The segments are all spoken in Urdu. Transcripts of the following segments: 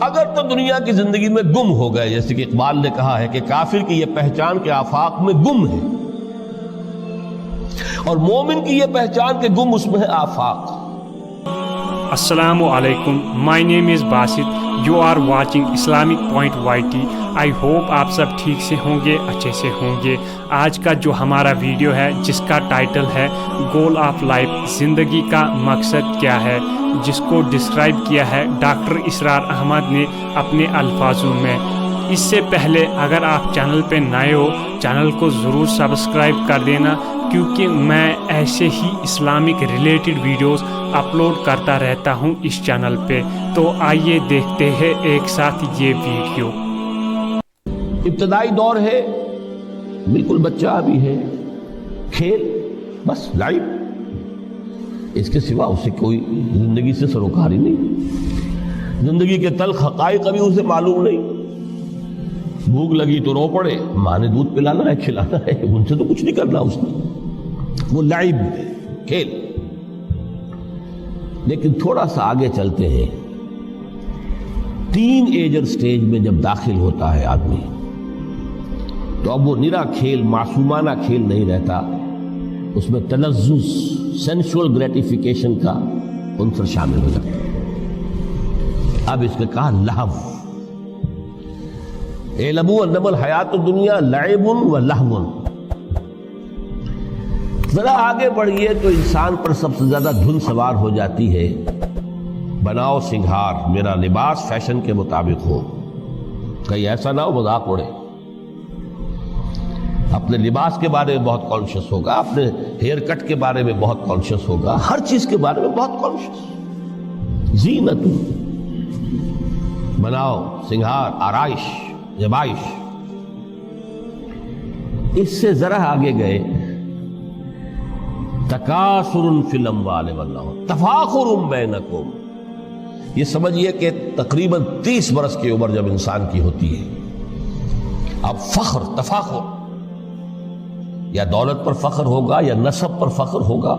اگر تو دنیا کی زندگی میں گم ہو گئے، جیسے کہ اقبال نے کہا ہے کہ کافر کی یہ پہچان کے آفاق میں گم ہے، اور مومن کی یہ پہچان کے گم اس میں ہے آفاق۔ السلام علیکم، my name is Basit, you are watching Islamic Point YT۔ I hope آپ سب ٹھیک سے ہوں گے، اچھے سے ہوں گے۔ آج کا جو ہمارا ویڈیو ہے جس کا ٹائٹل ہے گول آف لائف، زندگی کا مقصد کیا ہے، جس کو ڈسکرائب کیا ہے ڈاکٹر اسرار احمد نے اپنے الفاظوں میں۔ اس سے پہلے اگر آپ چینل پہ نئے ہو، چینل کو ضرور سبسکرائب کر دینا، کیونکہ میں ایسے ہی اسلامک ریلیٹڈ ویڈیوز اپلوڈ کرتا رہتا ہوں اس چینل پہ۔ تو آئیے دیکھتے ہیں ایک ساتھ یہ ویڈیو۔ ابتدائی دور ہے، بالکل بچہ ابھی ہے، کھیل بس لائف، اس کے سوا اسے کوئی زندگی سے سروکار ہی نہیں، زندگی کے تلخ حقائق ابھی اسے معلوم نہیں۔ بھوک لگی تو رو پڑے، ماں نے دودھ پلانا ہے، کھلانا ہے، ان سے تو کچھ نہیں کرنا اس نے، وہ لائف کھیل۔ لیکن تھوڑا سا آگے چلتے ہیں، ٹین ایجر سٹیج میں جب داخل ہوتا ہے آدمی، تو اب وہ نرا کھیل، معصومانہ کھیل نہیں رہتا، اس میں تلذذ، سینشول گریٹیفیکیشن کا عنصر شامل ہو جاتا ہے۔ اب اس نے کہا لہو، اعلموا انما الحیات الدنیا لعب و لہو۔ ذرا آگے بڑھیے تو انسان پر سب سے زیادہ دھن سوار ہو جاتی ہے، بناؤ سنگھار، میرا لباس فیشن کے مطابق ہو، کہیں ایسا نہ ہو مذاق اڑے۔ اپنے لباس کے بارے میں بہت کانشیس ہوگا، اپنے ہیئر کٹ کے بارے میں بہت کانشیس ہوگا، ہر چیز کے بارے میں بہت کانشیس۔ زینت، بناؤ سنگھار، آرائش، زیبائش۔ اس سے ذرا آگے گئے، تکاثر فی الاموال والاولاد، تفاخر بینکم۔ یہ سمجھیے کہ تقریباً 30 برس کی عمر جب انسان کی ہوتی ہے، اب فخر، تفاخر، یا دولت پر فخر ہوگا، یا نسب پر فخر ہوگا،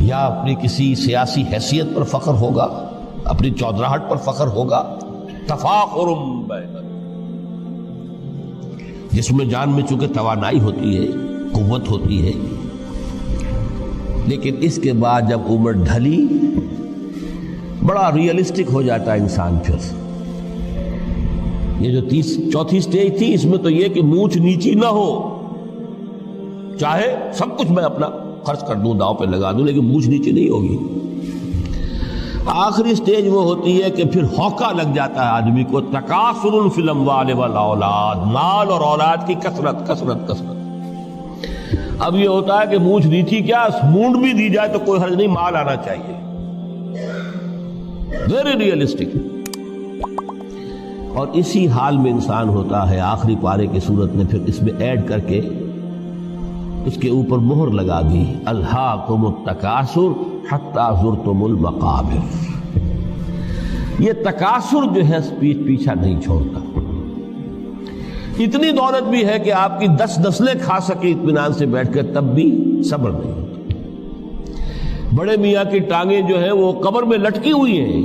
یا اپنی کسی سیاسی حیثیت پر فخر ہوگا، اپنی چودراہٹ پر فخر ہوگا۔ تفاخر بینکم، جس میں جان میں چونکہ توانائی ہوتی ہے، قوت ہوتی ہے، لیکن اس کے بعد جب عمر ڈھلی، بڑا ریئلسٹک ہو جاتا ہے انسان۔ پھر یہ جو چوتھی سٹیج تھی، اس میں تو یہ کہ مونچھ نیچی نہ ہو، چاہے سب کچھ میں اپنا خرچ کر دوں، داؤ پہ لگا دوں، لیکن مونچھ نیچی نہیں ہوگی۔ آخری سٹیج وہ ہوتی ہے کہ پھر ہوکا لگ جاتا ہے آدمی کو، تکاثر فی الاموال والاولاد، مال اور اولاد کی کثرت کثرت کثرت۔ اب یہ ہوتا ہے کہ مونچھ نیچی کیا، مونڈ بھی دی جائے تو کوئی حرج نہیں، مال آنا چاہیے، ویری ریئلسٹک۔ اور اسی حال میں انسان ہوتا ہے، آخری پارے کی صورت نے پھر اس میں ایڈ کر کے اس کے اوپر مہر لگا دی، الہاکم التکاثر حتی زرتم المقابر۔ یہ تکاثر جو ہے پیچھا نہیں چھوڑتا۔ اتنی دولت بھی ہے کہ آپ کی 10 نسلیں کھا سکے اطمینان سے بیٹھ کر، تب بھی صبر نہیں ہوتا۔ بڑے میاں کی ٹانگیں جو ہیں وہ قبر میں لٹکی ہوئی ہیں،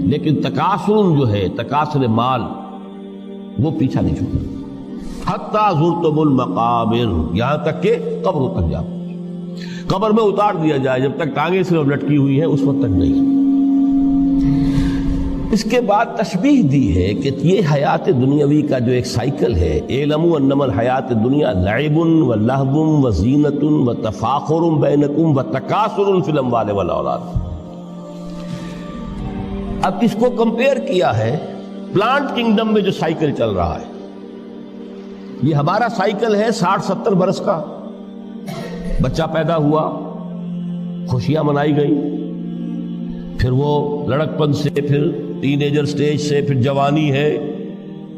لیکن تکاثر جو ہے، تکاثر مال، وہ پیچھا نہیں چھوڑتا۔ حتی زرتم المقابر، یہاں تک کہ قبر تک جاؤ، قبر میں اتار دیا جائے، جب تک ٹانگیں صرف لٹکی ہوئی ہیں اس وقت تک نہیں۔ اس کے بعد تشبیہ دی ہے کہ یہ حیات دنیاوی کا جو ایک سائیکل ہے، اعلموا انما الحیات الدنیا لعب و لہو و زینت و تفاخر بینکم و تکاثر فی الاموال والاولاد۔ اب اس کو کمپیئر کیا ہے پلانٹ کنگڈم میں جو سائیکل چل رہا ہے۔ یہ ہمارا سائیکل ہے 60-70 برس کا، بچہ پیدا ہوا، خوشیاں منائی گئی، پھر وہ لڑکپن سے، پھر ٹین ایجر سٹیج سے، پھر جوانی ہے،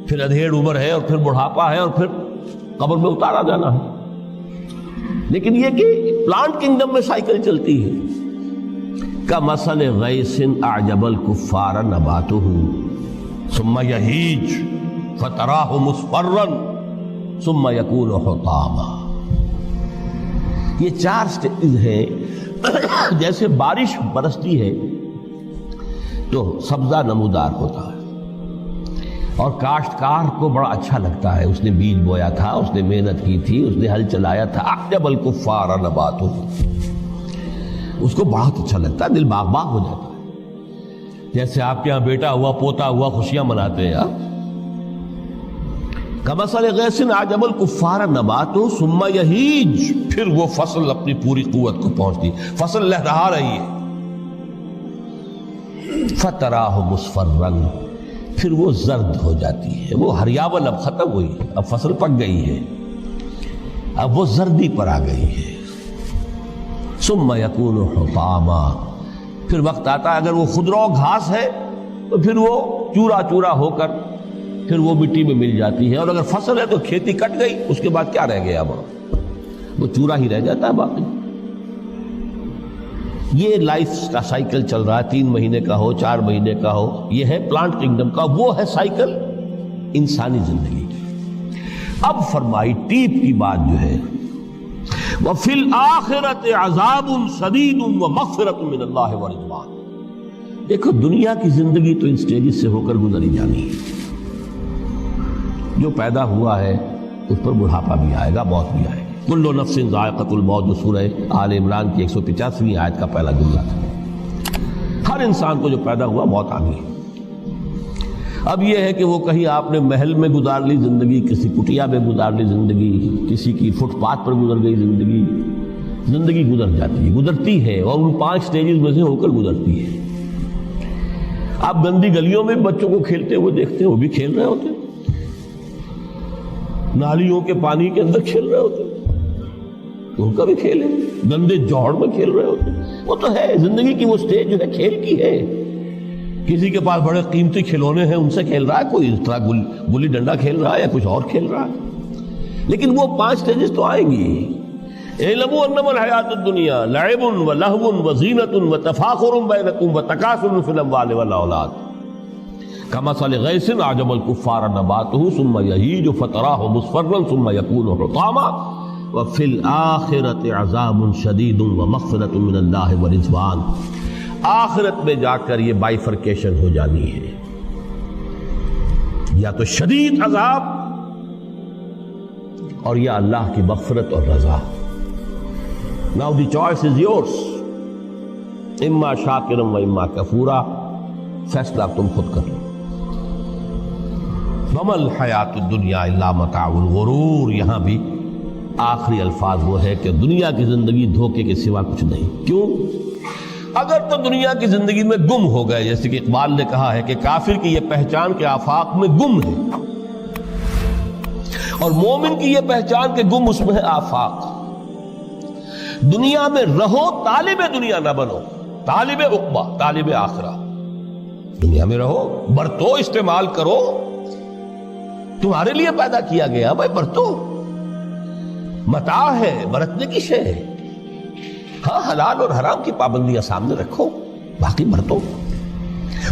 پھر ادھیڑ عمر ہے، اور پھر بڑھاپا ہے، اور پھر قبر میں اتارا جانا ہے۔ لیکن یہ کہ پلانٹ کنگڈم میں سائیکل چلتی ہے، کمثل غیث اعجب الکفار نباتہ ثم یہیج فتراہ مصفرا ثم یکون حطاما۔ یہ 4 سٹیج ہیں۔ جیسے بارش برستی ہے، تو سبزہ نمودار ہوتا ہے، اور کاشتکار کو بڑا اچھا لگتا ہے، اس نے بیج بویا تھا، اس نے محنت کی تھی، اس نے ہل چلایا تھا، اعجب الکفار نباتہ، اس کو بہت اچھا لگتا ہے، دل باغ باغ ہو جاتا ہے، جیسے آپ کے یہاں بیٹا ہوا پوتا ہوا خوشیاں مناتے ہیں۔ کمثل غیث اعجب الکفار نباتہ ثم یہیج، پھر وہ فصل اپنی پوری قوت کو پہنچتی، فصل لہرا رہی ہے، فتراہ مصفرا، پھر وہ زرد ہو جاتی ہے، وہ ہریاول اب ختم ہوئی، اب فصل پک گئی ہے، اب وہ زردی پر آ گئی ہے۔ ثم یکون حطاما، پھر وقت آتا ہے اگر وہ خضرو گھاس ہے تو پھر وہ چورا چورا ہو کر پھر وہ مٹی میں مل جاتی ہے، اور اگر فصل ہے تو کھیتی کٹ گئی، اس کے بعد کیا رہ گیا وہاں، وہ چورا ہی رہ جاتا ہے باقی۔ یہ لائف کا سائیکل چل رہا ہے، 3 مہینے کا ہو، 4 مہینے کا ہو، یہ ہے پلانٹ کنگڈم کا، وہ ہے سائیکل انسانی زندگی کی۔ اب فرمائی ٹیپ کی بات جو ہے، وَفِي الْآخِرَةِ عَذَابٌ شَدِيدٌ وَمَغْفِرَةٌ مِّنَ اللَّهِ وَرِضْوَانٌ۔ دیکھو دنیا کی زندگی تو ان سٹیجز سے ہو کر گزری جانی ہے، جو پیدا ہوا ہے اس پر بڑھاپا بھی آئے گا، موت بھی آئے گی۔ کل نفس ذائقۃ الموت، جو سورہ آل عمران کی 185ویں آیت کا پہلا جملہ تھا، ہر انسان کو جو پیدا ہوا موت آ گئی۔ اب یہ ہے کہ وہ کہیں آپ نے محل میں گزار لی زندگی، کسی کٹیا میں گزار لی زندگی، کسی کی فٹ پاتھ پر گزر گئی زندگی، زندگی گزر جاتی ہے، گزرتی ہے، اور ان 5 سٹیجز میں سے ہو کر گزرتی ہے۔ آپ گندی گلیوں میں بچوں کو کھیلتے ہوئے دیکھتے ہیں، وہ بھی کھیل رہے ہوتے ہیں، نالیوں کے پانی کے اندر کھیل رہے ہوتے ہیں، ان کا بھی کھیل ہے، گندے جوہڑ میں کھیل رہے ہوتے ہیں، وہ تو ہے زندگی کی، وہ سٹیج جو ہے کھیل کی ہے۔ کسی کے پاس بڑے قیمتی کھلونے ہیں، ان سے کھیل رہا ہے، کوئی اس طرح گلی ڈنڈا کھیل رہا ہے یا کچھ اور کھیل رہا ہے، لیکن وہ 5 سٹیجز تو آئیں گی۔ اعلموا انما الحیات الدنیا لعب ولہو وزینۃ وتفاخر بینکم وتکاثر فی الاموال والاولاد کمثل غیث اعجب الکفار نباتہ ثم یہیج فتراہ مصفرا ثم یکون حطاما وفی الآخرۃ عذاب شدید ومغفرۃ من اللہ ورضوان۔ آخرت میں جا کر یہ بائیفرکیشن ہو جانی ہے، یا تو شدید عذاب اور یا اللہ کی مغفرت اور رضا۔ Now the choice is yours، اما شاکرا و اما کفورا، فیصلہ تم خود کر لو۔ وما الحیات الدنیا الا متاع الغرور، یہاں بھی آخری الفاظ وہ ہے کہ دنیا کی زندگی دھوکے کے سوا کچھ نہیں۔ کیوں؟ اگر تو دنیا کی زندگی میں گم ہو گئے، جیسے کہ اقبال نے کہا ہے کہ کافر کی یہ پہچان کے آفاق میں گم ہے، اور مومن کی یہ پہچان کہ گم اس میں ہے آفاق۔ دنیا میں رہو، طالب دنیا نہ بنو، طالب عقبہ، طالب آخرہ۔ دنیا میں رہو، برتو، استعمال کرو، تمہارے لیے پیدا کیا گیا، بھائی برتو، متاع ہے، برتنے کی شے ہے، ہاں حلال اور حرام کی پابندیاں سامنے رکھو، باقی برتو۔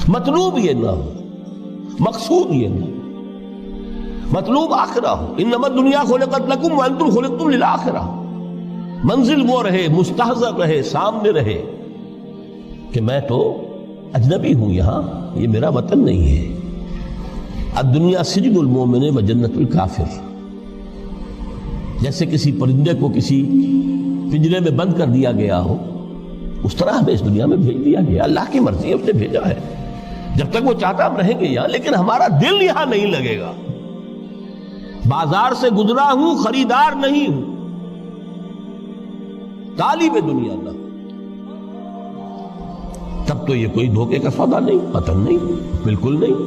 مطلوب یہ نہ ہو، مقصود یہ نہ ہو، مطلوب آخرہ ہو۔ انما الدنیا خلقت لکم وانتم خلقتم للآخرہ۔ منزل وہ رہے، مستحضر رہے، سامنے رہے کہ میں تو اجنبی ہوں، یہاں یہ میرا وطن نہیں ہے۔ الدنیا سجن المومن و جنت الکافر، جیسے کسی پرندے کو کسی پنجرے میں بند کر دیا گیا ہو، اس طرح ہمیں اس دنیا میں بھیج دیا گیا، اللہ کی مرضی ہے، اس نے بھیجا ہے۔ جب تک وہ چاہتا ہم رہیں گے یہاں، لیکن ہمارا دل یہاں نہیں لگے گا۔ بازار سے گزرا ہوں، خریدار نہیں ہوں، طالب دنیا نہ، تب تو یہ کوئی دھوکے کا سودا نہیں، پتن نہیں، بالکل نہیں۔